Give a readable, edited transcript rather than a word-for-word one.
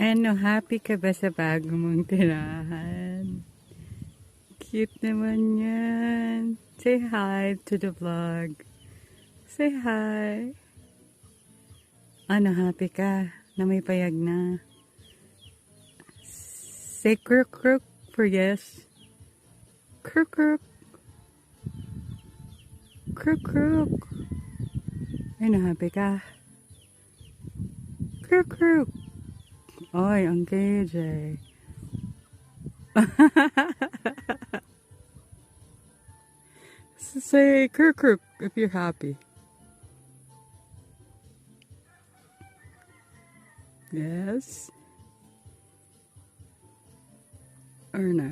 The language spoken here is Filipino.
Ano, happy ka ba sa bago mong tirahan? Cute naman yan. Say hi to the vlog. Say hi. Ano, happy ka na may payag na? Say crook crook for yes. Crook crook. Crook crook. Ano, happy ka? Crook crook. Oy, ang KJ. Say crook crook if you're happy. Yes. Or no.